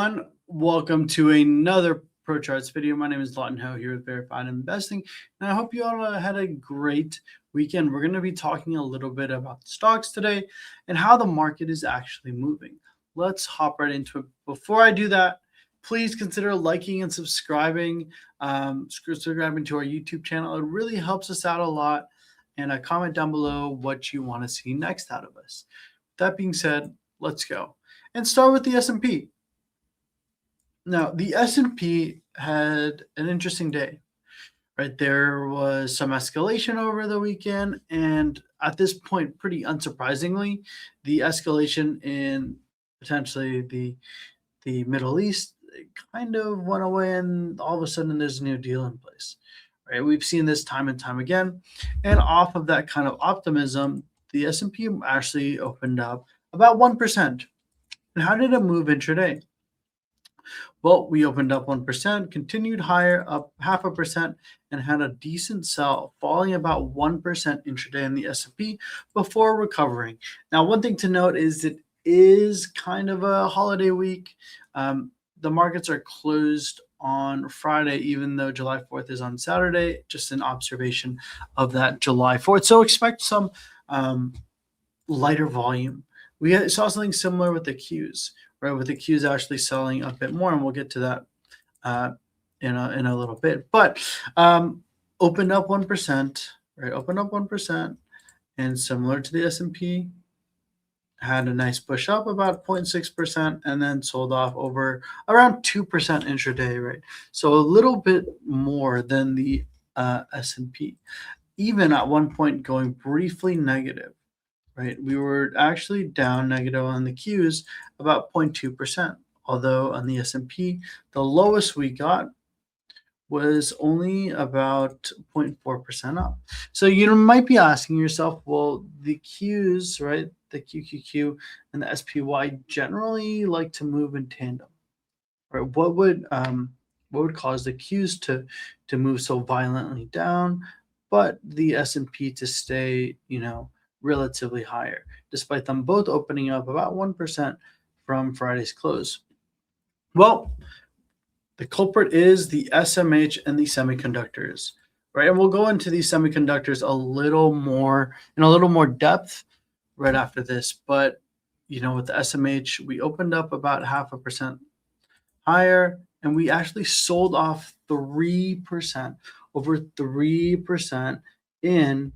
everyone. Welcome to another Pro Charts video. My name is Lawton Ho here with Verified Investing, and I hope you all had a great weekend. We're going to be talking a little bit about stocks today and how the market is actually moving. Let's hop right into it. Before I do that, please consider liking and subscribing to our YouTube channel. It really helps us out a lot. And comment down below what you want to see next out of us. That being said, let's go and start with the S&P. Now, the S&P had an interesting day, right? There was some escalation over the weekend, and at this point, pretty unsurprisingly, the escalation in potentially the Middle East kind of went away, and all of a sudden there's a new deal in place, right? We've seen this time and time again, and off of that kind of optimism, the S&P actually opened up about 1%. And how did it move intraday? Well, we opened up 1%, continued higher, up 0.5%, and had a decent sell, falling about 1% intraday in the S&P before recovering. Now, one thing to note is it is kind of a holiday week. The markets are closed on Friday, even though July 4th is on Saturday. Just an observation of that July 4th. So expect some lighter volume. We saw something similar with the Qs, right? With the Qs actually selling a bit more, and we'll get to that in a little bit. But opened up 1%, right? Opened up 1%, and similar to the S&P, had a nice push up about 0.6%, and then sold off over around 2% intraday, right? So a little bit more than the S&P, even at one point going briefly negative. Right, we were actually down negative on the Qs about 0.2%, although on the S&P, the lowest we got was only about 0.4% up. So you might be asking yourself, well, the Qs, right, the QQQ and the SPY generally like to move in tandem, right? What would cause the Qs to move so violently down, but the S&P to stay, relatively higher, despite them both opening up about 1% from Friday's close? Well, the culprit is the SMH and the semiconductors, right? And we'll go into these semiconductors in a little more depth right after this. But with the SMH, we opened up about 0.5% higher, and we actually sold off 3%, over 3% in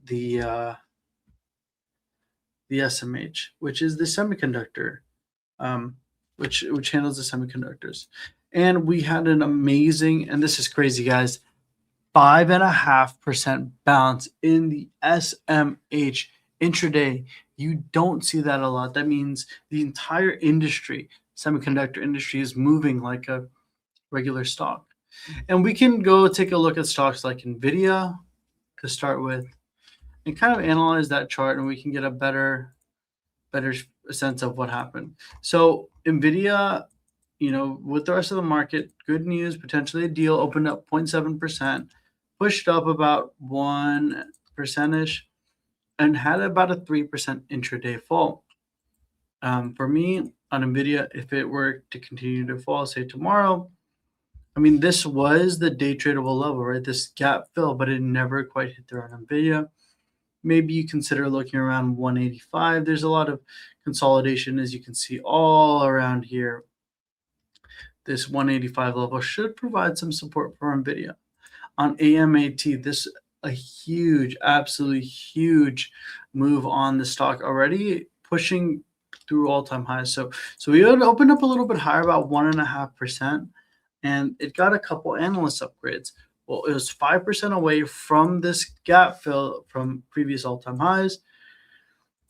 the SMH, which is the semiconductor, which handles the semiconductors. And we had an amazing, and this is crazy, guys, 5.5% bounce in the SMH intraday. You don't see that a lot. That means the entire industry, semiconductor industry, is moving like a regular stock. And we can go take a look at stocks like NVIDIA to start with, and kind of analyze that chart, and we can get a better sense of what happened. So NVIDIA, with the rest of the market, good news, potentially a deal, opened up 0.7%, pushed up about 1%-ish, and had about a 3% intraday fall. For me, on NVIDIA, if it were to continue to fall, say tomorrow, this was the day tradable level, right? This gap fill, but it never quite hit there on NVIDIA. Maybe you consider looking around 185. There's a lot of consolidation, as you can see all around here. This 185 level should provide some support for NVIDIA. On AMAT, this a huge, absolutely huge move on the stock already, pushing through all-time highs. So we opened up a little bit higher, about 1.5%, and it got a couple analyst upgrades. Well, it was 5% away from this gap fill from previous all-time highs.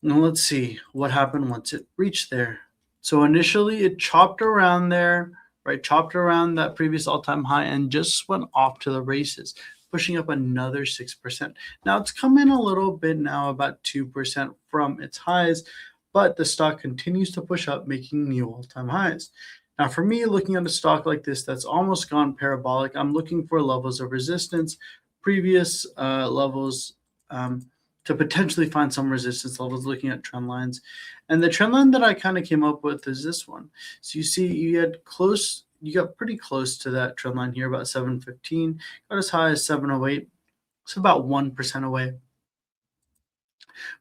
Now let's see what happened once it reached there. So initially it chopped around there, right? Chopped around that previous all-time high and just went off to the races, pushing up another 6%. Now it's come in a little bit now, about 2% from its highs, but the stock continues to push up, making new all-time highs. Now, for me, looking at a stock like this that's almost gone parabolic, I'm looking for levels of resistance. Previous levels to potentially find some resistance levels looking at trend lines. And the trend line that I kind of came up with is this one. So you see you got pretty close to that trend line here, about 715, got as high as 708. It's about 1% away.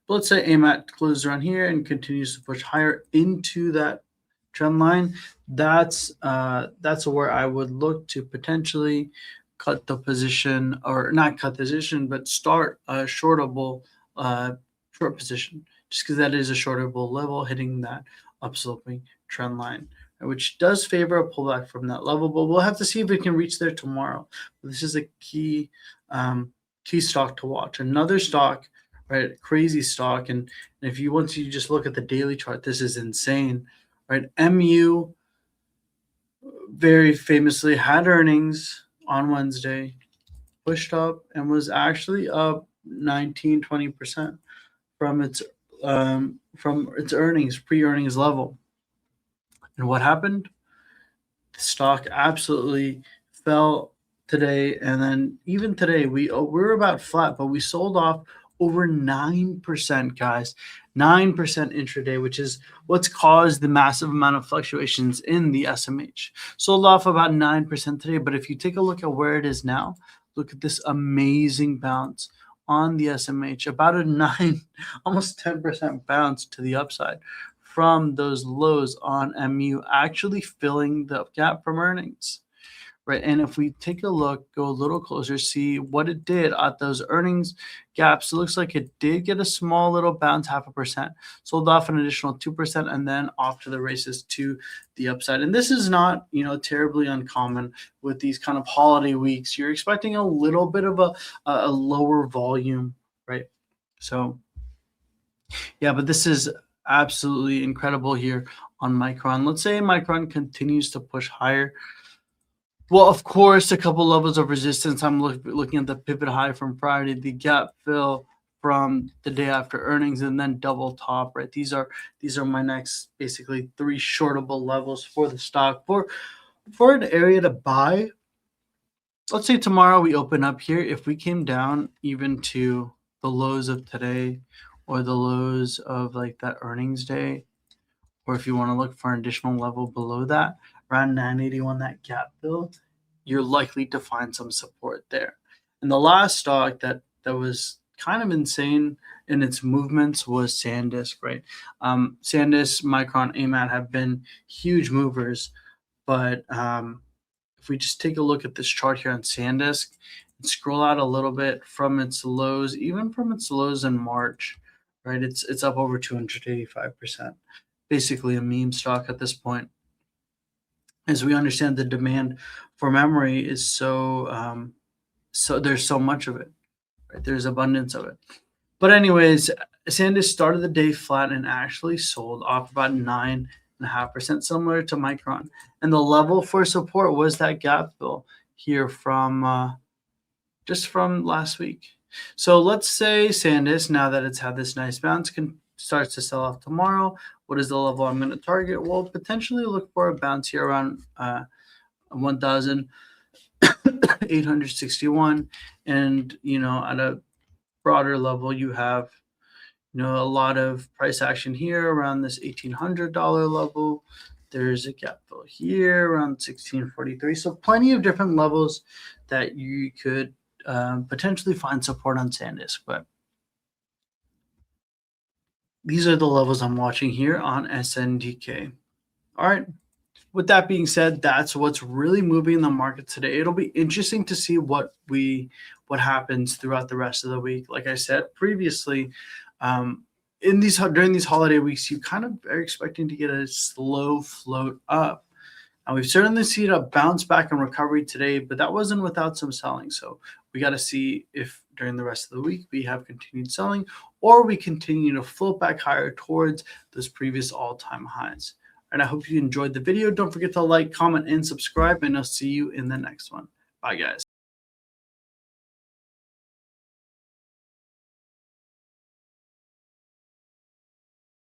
But let's say AMAT closes around here and continues to push higher into that trend line. That's where I would look to potentially cut the position, or not cut the position, but start a shortable short position, just because that is a shortable level hitting that upsloping trend line, which does favor a pullback from that level, but we'll have to see if it can reach there tomorrow. This is a key stock to watch. Another stock, right? Crazy stock. And if you want to just look at the daily chart, this is insane, right? MU very famously had earnings on Wednesday, pushed up and was actually up 19-20% from its earnings, pre-earnings level. And what happened? The stock absolutely fell today, and then even today we're about flat, but we sold off over 9%, guys. 9% intraday, which is what's caused the massive amount of fluctuations in the SMH. Sold off about 9% today, but if you take a look at where it is now, look at this amazing bounce on the SMH, about a 9, almost 10% bounce to the upside from those lows on MU, actually filling the gap from earnings. Right, and if we take a look, go a little closer, see what it did at those earnings gaps, it looks like it did get a small little bounce, 0.5%, sold off an additional 2%, and then off to the races to the upside. And this is not, terribly uncommon with these kind of holiday weeks. You're expecting a little bit of a lower volume, right? So, yeah, but this is absolutely incredible here on Micron. Let's say Micron continues to push higher. Well, of course, a couple levels of resistance. I'm looking at the pivot high from Friday, the gap fill from the day after earnings, and then double top, right? These are my next basically 3 shortable levels for the stock. For an area to buy, let's say tomorrow we open up here. If we came down even to the lows of today or the lows of like that earnings day, or if you want to look for an additional level below that, around 981, that gap fill, you're likely to find some support there. And the last stock that was kind of insane in its movements was SanDisk, right? SanDisk, Micron, AMAT have been huge movers, but if we just take a look at this chart here on SanDisk and scroll out a little bit from its lows, even from its lows in March, right? It's up over 285%. Basically a meme stock at this point, as we understand the demand for memory is so there's so much of it, right? There's abundance of it. But anyways, SanDisk started the day flat and actually sold off about 9.5%, similar to Micron. And the level for support was that gap fill here from just from last week. So let's say SanDisk, now that it's had this nice bounce, starts to sell off tomorrow. What is the level I'm going to target? Well, potentially look for a bounce here around 1,861, and at a broader level, you have a lot of price action here around this $1,800 level. There's a gap fill here around 1,643. So plenty of different levels that you could potentially find support on SanDisk, but these are the levels I'm watching here on SNDK. All right. With that being said, that's what's really moving the market today. It'll be interesting to see what happens throughout the rest of the week. Like I said previously, during these holiday weeks, you kind of are expecting to get a slow float up. And we've certainly seen a bounce back and recovery today, but that wasn't without some selling. So we got to see if during the rest of the week we have continued selling, or we continue to float back higher towards those previous all-time highs. And I hope you enjoyed the video. Don't forget to like, comment, and subscribe, and I'll see you in the next one. Bye, guys.